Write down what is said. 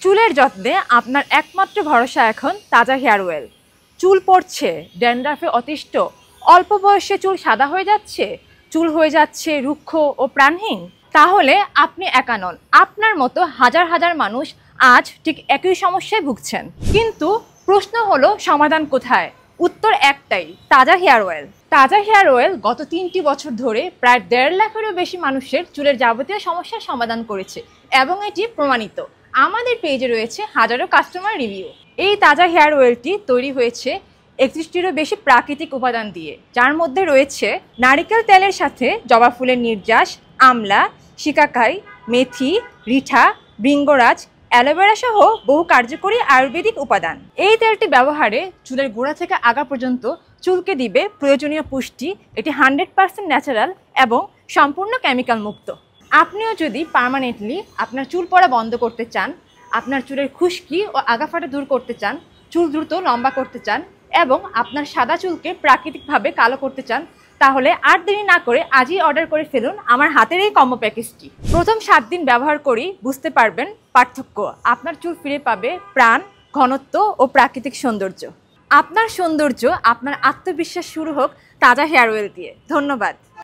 চুলের যত্নে আপনার একমাত্র ভরসা এখন তাজা হেয়ার অয়েল। চুল পড়ছে, ড্যান্ড্রাফে অতিষ্ঠ, অল্প বয়সে চুল সাদা হয়ে যাচ্ছে, চুল হয়ে যাচ্ছে রুক্ষ ও প্রাণহীন, তাহলে আপনি একা নন। আপনার মতো হাজার হাজার মানুষ আজ ঠিক একই সমস্যায় ভুগছেন। কিন্তু প্রশ্ন হলো সমাধান কোথায়? উত্তর একটাই, তাজা হেয়ার অয়েল। তাজা হেয়ার অয়েল গত 3টি বছর ধরে প্রায় 1.5 লাখেরও বেশি মানুষের চুলের যাবতীয় সমস্যার সমাধান করেছে এবং এটি প্রমাণিত। আমাদের পেজে রয়েছে হাজারো কাস্টমার রিভিউ। এই তাজা হেয়ার অয়েলটি তৈরি হয়েছে 31টিরও বেশি প্রাকৃতিক উপাদান দিয়ে, যার মধ্যে রয়েছে নারিকেল তেলের সাথে জবা ফুলের নির্যাস, আমলা, শিকাকাই, মেথি, রিঠা, বৃঙ্গরাজ, অ্যালোভেরা সহ বহু কার্যকরী আয়ুর্বেদিক উপাদান। এই তেলটি ব্যবহারে চুলের গোড়া থেকে আগা পর্যন্ত চুলকে দিবে প্রয়োজনীয় পুষ্টি। এটি 100% ন্যাচারাল এবং সম্পূর্ণ কেমিক্যাল মুক্ত। আপনিও যদি পার্মানেন্টলি আপনার চুল পড়া বন্ধ করতে চান, আপনার চুলের খুশকি ও আগাফাটা দূর করতে চান, চুল দ্রুত লম্বা করতে চান এবং আপনার সাদা চুলকে প্রাকৃতিকভাবে কালো করতে চান, তাহলে আর দেরি না করে আজই অর্ডার করে ফেলুন আমার হাতের এই কম্বো প্যাকেজটি। প্রথম 7 দিন ব্যবহার করেই বুঝতে পারবেন পার্থক্য। আপনার চুল ফিরে পাবে প্রাণ, ঘনত্ব ও প্রাকৃতিক সৌন্দর্য। আপনার সৌন্দর্য, আপনার আত্মবিশ্বাস শুরু হোক তাজা হেয়ার অয়েল দিয়ে। ধন্যবাদ।